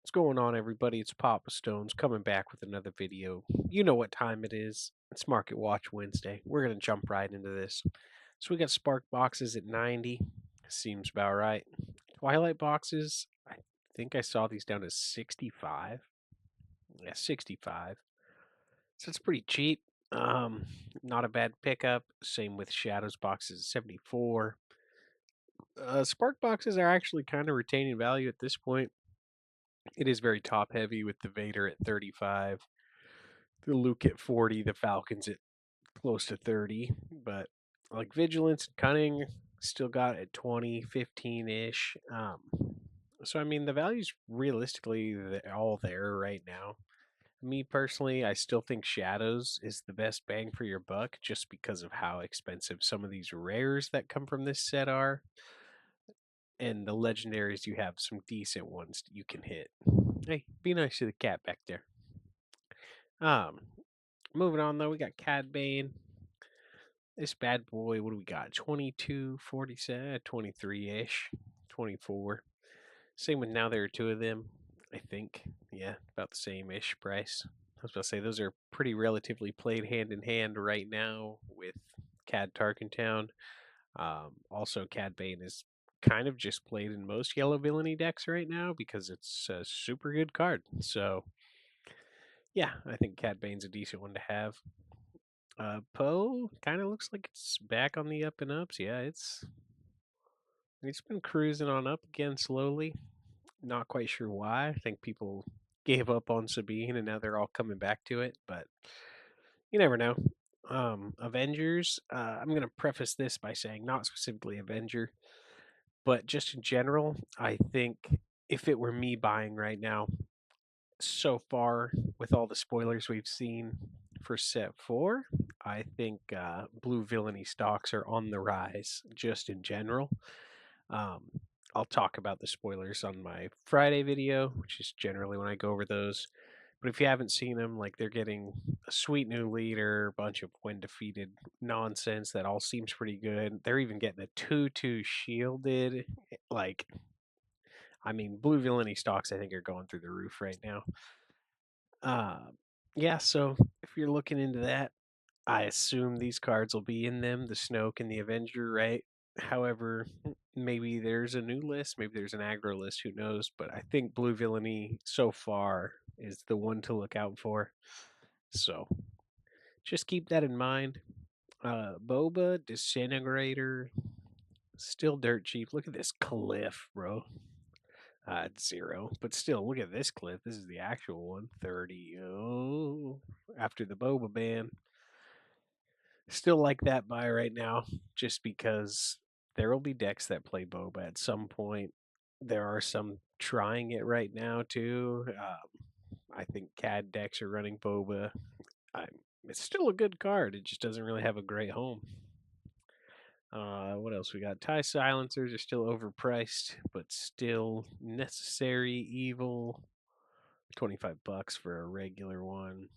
What's going on, everybody? It's PapaStones coming back with another video. You know what time it is. It's Market Watch Wednesday. We're going to jump right into this. So we got Spark boxes at 90. Seems about right. Twilight boxes, I think I saw these down to 65. Yeah, 65. So it's pretty cheap. Um, Not a bad pickup. Same with Shadows boxes at 74. Spark boxes are actually kind of retaining value at this point. It is very top heavy with the Vader at 35, the Luke at 40, the Falcons at close to 30, but like Vigilance and Cunning still got at 20, 15 ish. So, I mean, the value's realistically all there right now. Me personally, I still think Shadows is the best bang for your buck just because of how expensive some of these rares that come from this set are. And the legendaries, you have some decent ones you can hit. Hey, be nice to the cat back there. Um, Moving on though, we got CAD Bane. This bad boy, what do we got? 22, 47, 23-ish, 24. Same with now there are two of them, I think. Yeah, about the same-ish price. I was about to say those are pretty relatively played hand in hand right now with CAD Tarkentown. Also, CAD Bane is kind of just played in most yellow villainy decks right now because it's a super good card. So yeah, I think Cad Bane's a decent one to have. Poe kind of looks like it's back on the up and ups. Yeah, it's been cruising on up again slowly. Not quite sure why. I think people gave up on Sabine and now they're all coming back to it, but you never know. Avengers. I'm gonna preface this by saying not specifically Avenger, but just in general. I think if it were me buying right now, so far with all the spoilers we've seen for set 4, I think blue villainy stocks are on the rise just in general. um, I'll talk about the spoilers on my Friday video, which is generally when I go over those. But if you haven't seen them, like, they're getting a sweet new leader, a bunch of when defeated nonsense that all seems pretty good. They're even getting a 2-2 shielded. Like, I mean, blue villainy stocks I think are going through the roof right now. Uh, yeah, so if you're looking into that, I assume these cards will be in them, the Snoke and the Avenger, right? However, maybe there's a new list, maybe there's an aggro list, who knows? But I think Blue Villainy so far is the one to look out for. So just keep that in mind. Boba, Disintegrator, still dirt cheap. Look at this cliff, bro. It's 0. But still, look at this clip. This is the actual one. 30. Oh, after the boba ban. Still like that buy right now, just because there will be decks that play boba at some point. There are some trying it right now too. I think CAD decks are running boba. I, it's still a good card. It just doesn't really have a great home. What else we got? TIE silencers are still overpriced, but still necessary evil. $25 for a regular one.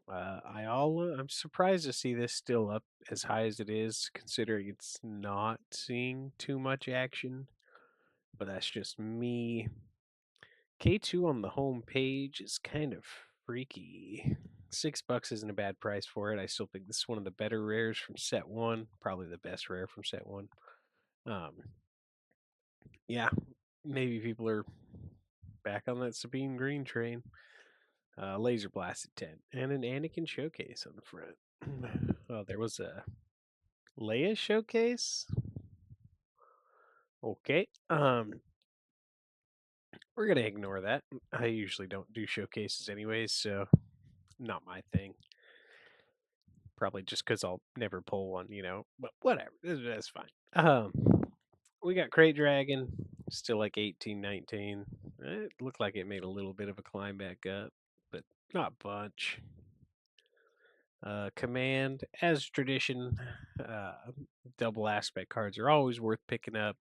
Ayala, I'm surprised to see this still up as high as it is, considering it's not seeing too much action. But that's just me. K2 on the home page is kind of freaky. $6 isn't a bad price for it. I still think this is one of the better rares from set 1, probably the best rare from set 1. Um, yeah, maybe people are back on that Sabine Green train. Laser Blasted 10 and an Anakin showcase on the front. Oh, there was a Leia showcase. Okay. We're gonna ignore that. I usually don't do showcases anyways, so not my thing. Probably just because I'll never pull one, But whatever, that's fine. We got Crate Dragon, still like 18, 19. It looked like it made a little bit of a climb back up, but not much. Command, as tradition, uh, double aspect cards are always worth picking up.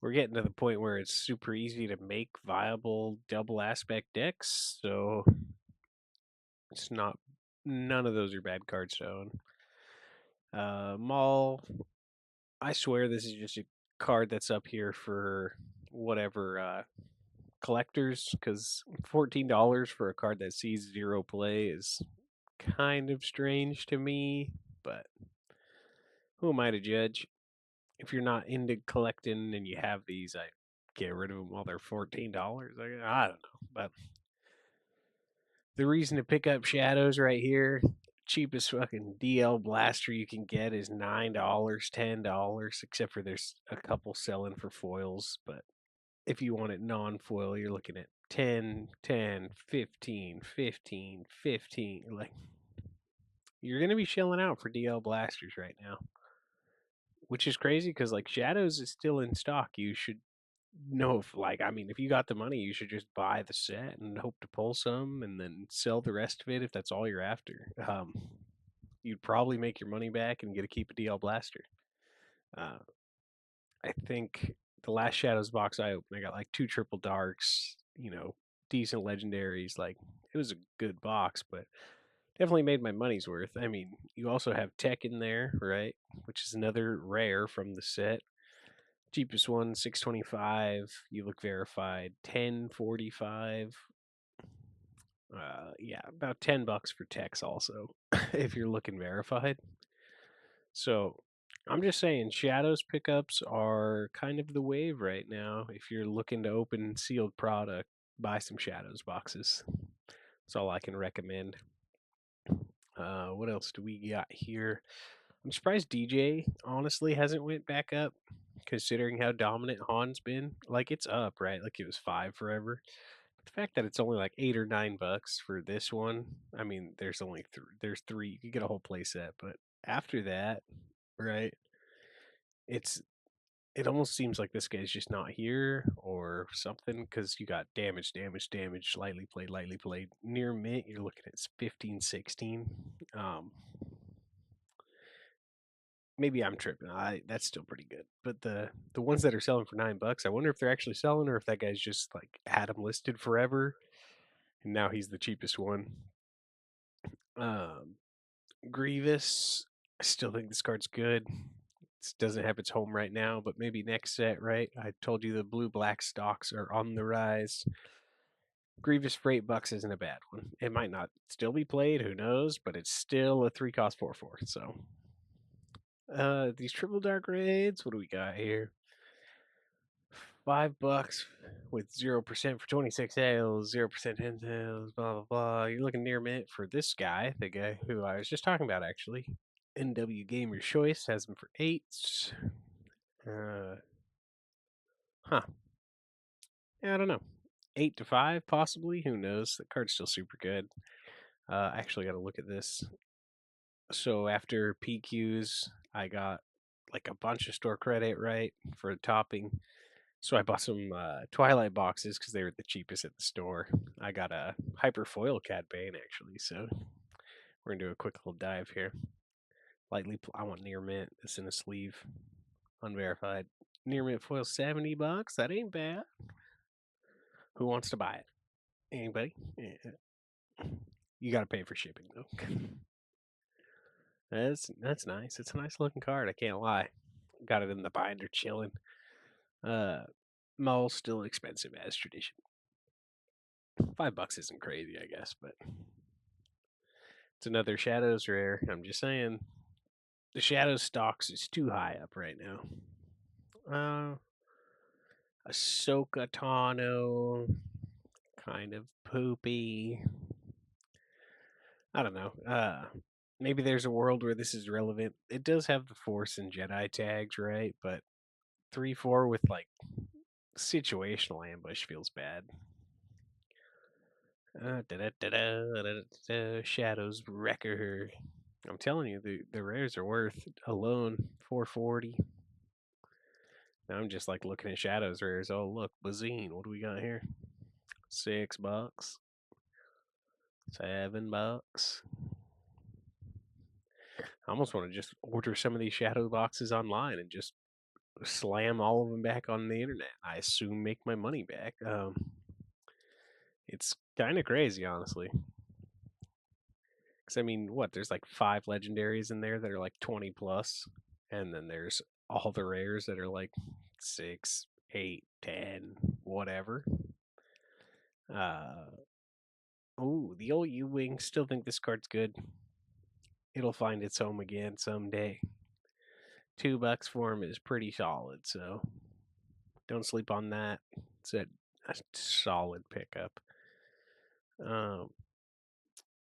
We're getting to the point where it's super easy to make viable double aspect decks, so it's not, none of those are bad cards to own. Maul, I swear this is just a card that's up here for whatever collectors, because $14 for a card that sees 0 play is kind of strange to me, but who am I to judge? If you're not into collecting and you have these, I get rid of them while they're $14. I don't know, but the reason to pick up Shadows right here, cheapest fucking DL blaster you can get is $9, $10, except for there's a couple selling for foils, but if you want it non-foil, you're looking at 10, 10, 15, 15, 15. Like, you're going to be shelling out for DL blasters right now, which is crazy because, like, Shadows is still in stock. You should know if, like, I mean, if you got the money, you should just buy the set and hope to pull some and then sell the rest of it if that's all you're after. You'd probably make your money back and get to keep a DL blaster. Uh, I think the last Shadows box I opened, I got like 2 triple darks, decent legendaries. Like, it was a good box, but definitely made my money's worth. I mean, you also have tech in there, right? Which is another rare from the set. Cheapest one, 625. You look verified, 1045. Yeah, about $10 for techs also, if you're looking verified. So I'm just saying, Shadows pickups are kind of the wave right now. If you're looking to open sealed product, buy some Shadows boxes. That's all I can recommend. What else do we got here? I'm surprised DJ honestly hasn't went back up, considering how dominant Han's been. Like, it's up, right? Like, it was 5 forever. But the fact that it's only like $8 or $9 for this one, I mean, there's only there's 3. You could get a whole playset, but after that, right? It's it almost seems like this guy's just not here or something, because you got damage, damage, damage, lightly played. Near mint, you're looking at 15, 16. Maybe I'm tripping. That's still pretty good. But the ones that are selling for $9, I wonder if they're actually selling or if that guy's just like had them listed forever and now he's the cheapest one. Um, Grievous, I still think this card's good. It doesn't have its home right now, but maybe next set, right? I told you the blue black stocks are on the rise. Grievous for $8 isn't a bad one. It might not still be played, who knows, but it's still a 3 cost 4/4. So these triple dark raids, what do we got here? $5 with 0% for 26 sales, 0% 10 sales, blah blah blah. You're looking near mint for this guy, the guy who I was just talking about actually. NW Gamer's Choice has them for 8s. Huh. Yeah, I don't know. 8 to 5, possibly. Who knows? The card's still super good. I actually got to look at this. So after PQs, I got like a bunch of store credit, right, for topping. So I bought some Twilight boxes because they were the cheapest at the store. I got a hyper foil CAD Bane actually, so we're gonna do a quick little dive here. I want near mint. It's in a sleeve, unverified. Near mint foil, $70. That ain't bad. Who wants to buy it? Anybody? Yeah. You gotta pay for shipping though. That's nice. It's a nice looking card. I can't lie. Got it in the binder, chilling. Maul's still expensive as tradition. $5 isn't crazy, I guess, but it's another Shadows rare. I'm just saying, the Shadows stocks is too high up right now. Ahsoka Tano, kind of poopy. I don't know. Maybe there's a world where this is relevant. It does have the Force and Jedi tags, right? But 3/4 with like situational ambush feels bad. Shadows Wrecker. I'm telling you, the rares are worth alone 440. Now I'm just like looking at Shadows rares. Oh look, Bazine. What do we got here? $6, $7. I almost want to just order some of these shadow boxes online and just slam all of them back on the internet. I assume make my money back. It's kind of crazy, honestly. Because I mean, what? There's like 5 legendaries in there that are like 20 plus, and then there's all the rares that are like 6, 8, 10, whatever. Uh, oh, the old U-Wing. Still think this card's good. It'll find its home again someday. $2 for him is pretty solid, so don't sleep on that. It's a solid pickup.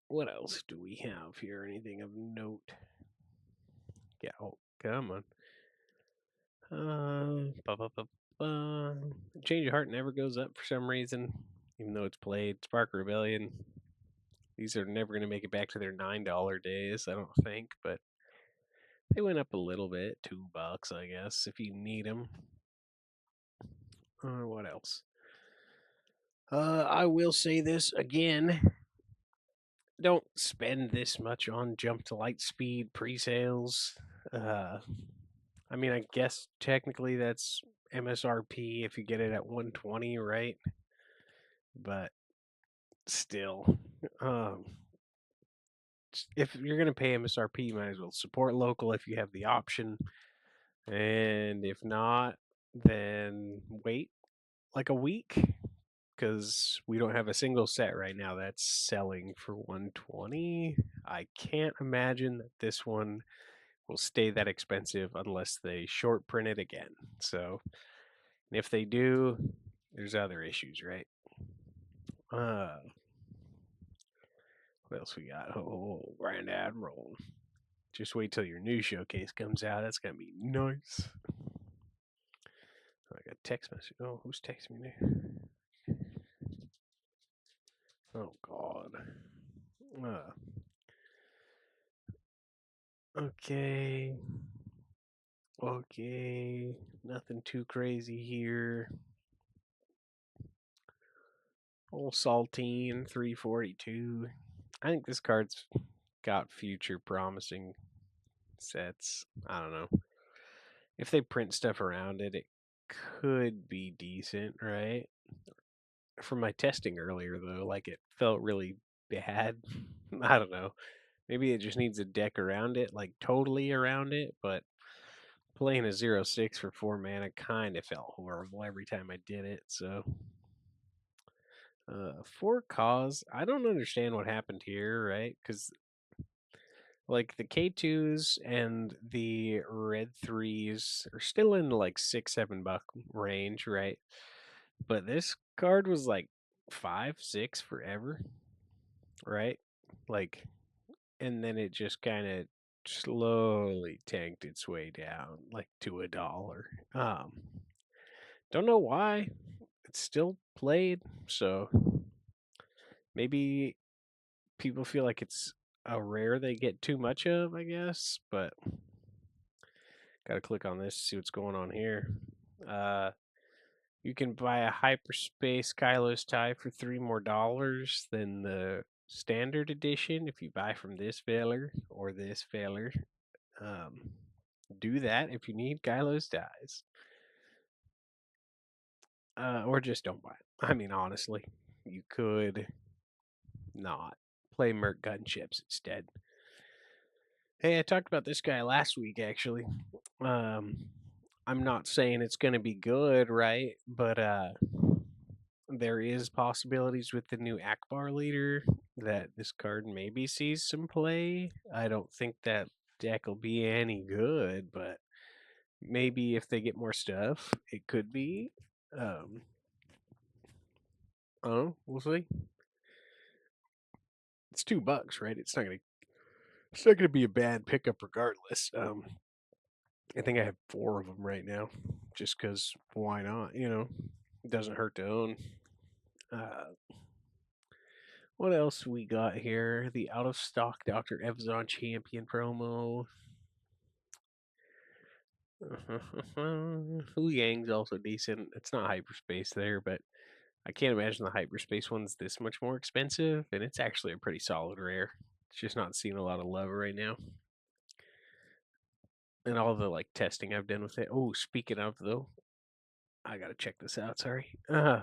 What else do we have here? Anything of note? Yeah, oh, come on. Change of Heart never goes up for some reason, even though it's played. Spark Rebellion. These are never going to make it back to their $9 days, I don't think, but they went up a little bit. $2, I guess, if you need them. What else? I will say this again. Don't spend this much on Jump to Light Speed pre-sales. I mean, I guess technically that's MSRP if you get it at 120, right? But still, if you're gonna pay MSRP, you might as well support local if you have the option, and if not, then wait like a week because we don't have a single set right now that's selling for 120. I can't imagine that this one will stay that expensive unless they short print it again. So if they do, there's other issues, right? What else we got? Oh, Grand Admiral. Just wait till your new showcase comes out. That's gonna be nice. I got a text message. Oh, who's texting me now? Oh God. Okay. Okay. Nothing too crazy here. Old Saltine 342. I think this card's got future promising sets. I don't know. If they print stuff around it, it could be decent, right? From my testing earlier, though, like it felt really bad. I don't know. Maybe it just needs a deck around it, like totally around it, but playing a 0/6 for 4 mana kind of felt horrible every time I did it, so. For cause, I don't understand what happened here, right? Because like the K2s and the red threes are still in like $6-7 range, right? But this card was like 5-6 forever, right? Like, and then it just kind of slowly tanked its way down, like to $1. Don't know why. It's still played, so maybe people feel like it's a rare they get too much of, I guess. But gotta click on this to see what's going on here. You can buy a Hyperspace Kylo's tie for $3 more than the standard edition if you buy from this feller or this feller. Do that if you need Kylo's ties. Or just don't buy it. I mean, honestly, you could not play Merc Gunships instead. Hey, I talked about this guy last week, actually. I'm not saying it's going to be good, right? But there is possibilities with the new Akbar leader that this card maybe sees some play. I don't think that deck will be any good, but maybe if they get more stuff, it could be. Oh, we'll see. It's $2, right? It's not gonna be a bad pickup regardless. I think I have 4 of them right now, just because why not? You know, it doesn't hurt to own. Uh, what else we got here? The out of stock Dr. Evzon Champion promo. Hu Yang's also decent. It's not Hyperspace there, but I can't imagine the Hyperspace one's this much more expensive, and it's actually a pretty solid rare. It's just not seeing a lot of love right now. And all the like testing I've done with it. Oh, speaking of though, I gotta check this out. Sorry. I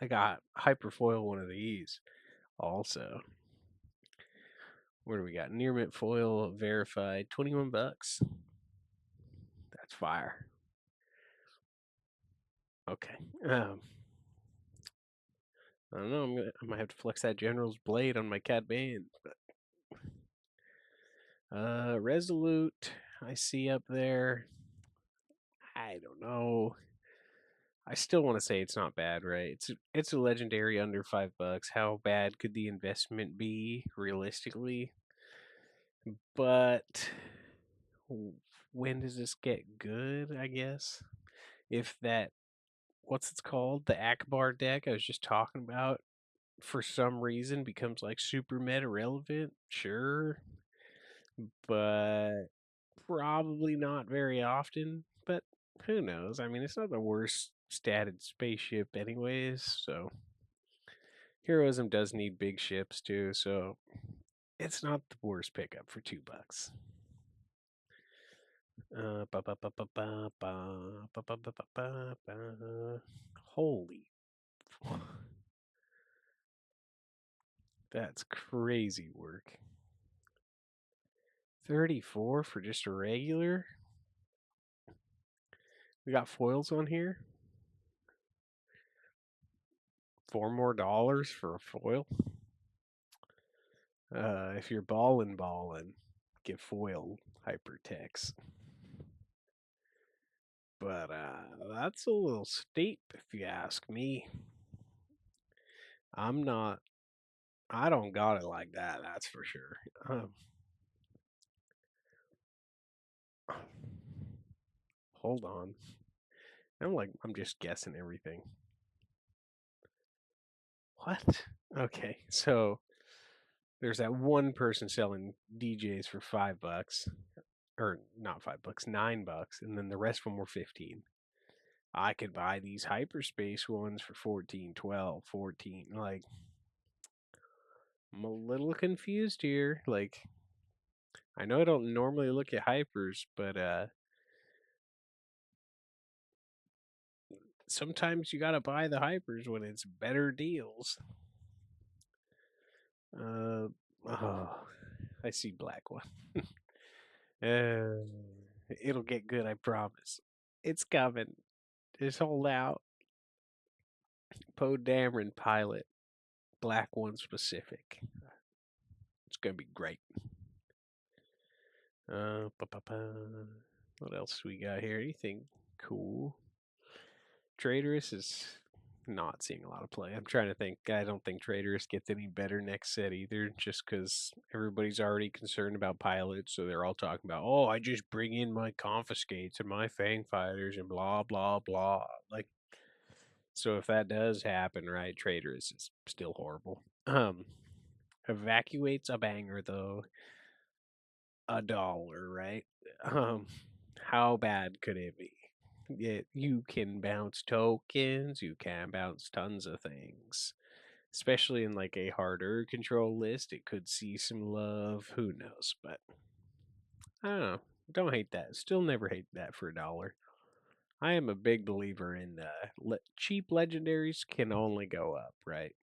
got Hyperfoil one of these also. Where do we got? Near mint foil verified, $21. That's fire. Okay. I don't know. I might have to flex that General's blade on my CAD Bane. Resolute. I see up there. I don't know. I still want to say it's not bad, right? It's a legendary under $5. How bad could the investment be realistically? But when does this get good? I guess if that what's it's called, the Akbar deck I was just talking about, for some reason becomes like super meta relevant, sure, but probably not very often. But who knows? I mean, it's not the worst statted spaceship, anyways. So heroism does need big ships too, so it's not the worst pickup for $2. Ba ba ba ba ba ba ba ba ba ba ba. Holy, that's crazy work. 34 for just a regular. We got foils on here. $4 more for a foil. If you're ballin', get foil hypertext. But that's a little steep if you ask me. I'm not. I don't got it like that. That's for sure. Hold on. I'm just guessing everything. What? Okay, so there's that one person selling DJs for $5, or not $5, $9, and then the rest of them were 15. I could buy these hyperspace ones for 14, 12, 14. Like, I'm a little confused here. Like, I know I don't normally look at hypers, but sometimes you gotta buy the hypers when it's better deals. Uh, oh, I see black one. uh, it'll get good, I promise. It's coming. Just hold out. Poe Dameron pilot, black one specific. It's gonna be great. What else we got here? Anything cool? Traitorous is not seeing a lot of play. I'm trying to think. I don't think Traitorous gets any better next set either, just because everybody's already concerned about pilots, so they're all talking about, oh, I just bring in my confiscates and my fang fighters and blah blah blah. Like, so if that does happen, right, Traitorous is still horrible. Evacuate's a banger though. $1, right? Um, how bad could it be? You can bounce tokens, you can bounce tons of things. Especially in like a harder control list, it could see some love. Who knows? But I don't know. Don't hate that. Still never hate that for $1. I am a big believer in cheap legendaries can only go up, right?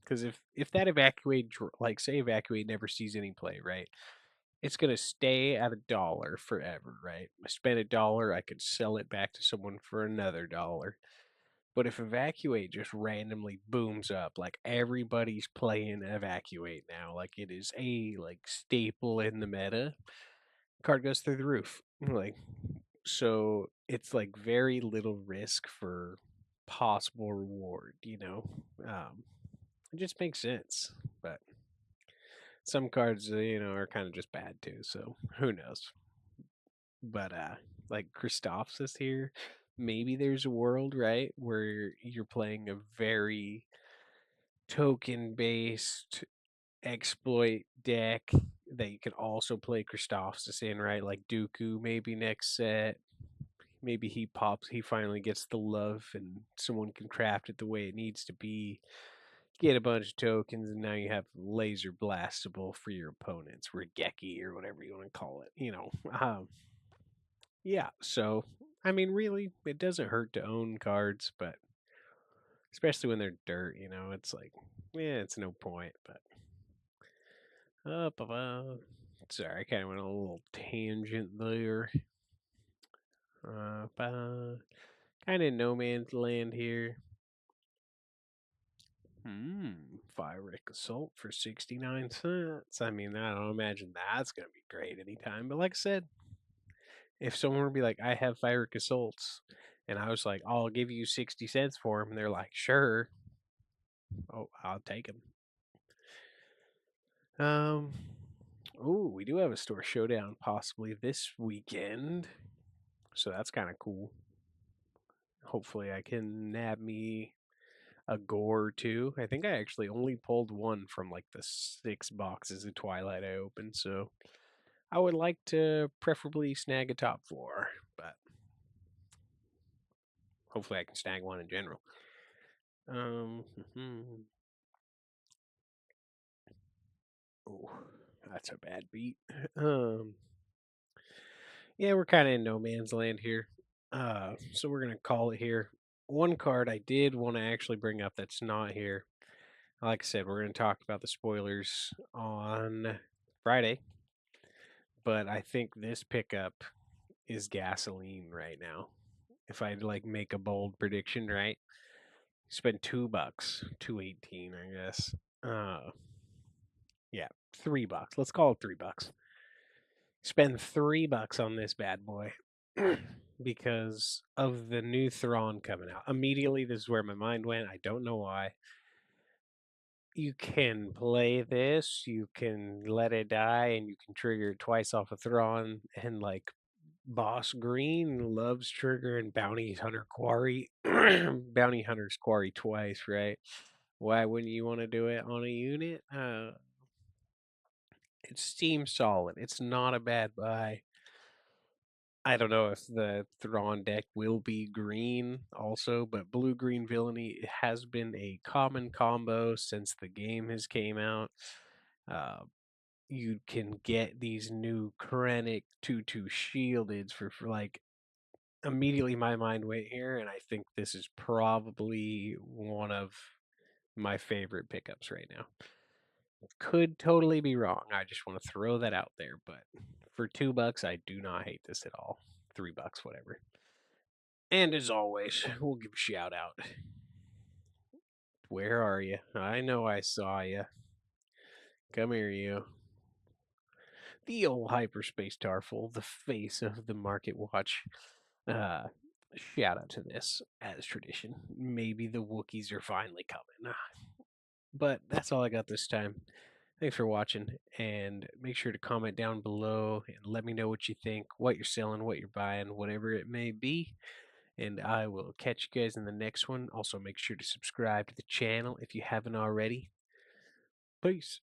Because if that evacuate, like say evacuate never sees any play, right? It's gonna stay at $1 forever, right? I spend $1, I could sell it back to someone for another dollar. But if Evacuate just randomly booms up, like everybody's playing Evacuate now, like it is a like staple in the meta, card goes through the roof. Like, so it's like very little risk for possible reward, you know? It just makes sense. But some cards, are kind of just bad too, so who knows? But like Christophsis here, maybe there's a world, right, where you're playing a very token based exploit deck that you can also play Christophsis in, right? Like Dooku, maybe next set. Maybe he finally gets the love and someone can craft it the way it needs to be. Get a bunch of tokens, and now you have laser blastable for your opponents, Regeki or whatever you want to call it. Yeah, so I mean, really, it doesn't hurt to own cards, but especially when they're dirt, it's like, yeah, it's no point. But sorry, I kind of went on a little tangent there. Kind of no man's land here. Fire Assault for 69 cents. I mean, I don't imagine that's going to be great anytime. But like I said, if someone would be like, I have Fire Assaults, and I was like, I'll give you 60 cents for them, and they're like, sure. Oh, I'll take them. Oh, we do have a store showdown possibly this weekend. So that's kind of cool. Hopefully I can nab me a gore or two. I think I actually only pulled one from like the 6 boxes of Twilight I opened, so I would like to preferably snag a top floor, but hopefully I can snag one in general. Oh, that's a bad beat. Yeah, we're kind of in no man's land here. So we're gonna call it here. One card I did want to actually bring up that's not here. Like I said, we're gonna talk about the spoilers on Friday, but I think this pickup is gasoline right now. If I'd like make a bold prediction, right? Spend $2, 218, I guess. Yeah, $3. Let's call it $3. Spend $3 on this bad boy because of the new Thrawn coming out. Immediately, this is where my mind went. I don't know why. You can play this, you can let it die, and you can trigger it twice off of Thrawn. And like Boss Green loves triggering Bounty Hunter Quarry, Bounty Hunter's Quarry twice, right? Why wouldn't you want to do it on a unit? It seems solid. It's not a bad buy. I don't know if the Thrawn deck will be green also, but blue green villainy has been a common combo since the game has came out. Uh, you can get these new Krennic 2/2 shieldeds for like immediately my mind went here, and I think this is probably one of my favorite pickups right now. Could totally be wrong. I just want to throw that out there, but for $2, I do not hate this at all. $3, whatever. And as always, we'll give a shout out. Where are you? I know I saw you. Come here, you. The old Hyperspace Tarful, the face of the Market Watch. Uh, Shout out to this, as tradition. Maybe the Wookiees are finally coming. But that's all I got this time. Thanks for watching, and make sure to comment down below and let me know what you think, what you're selling, what you're buying, whatever it may be. And I will catch you guys in the next one. Also, make sure to subscribe to the channel if you haven't already. Peace.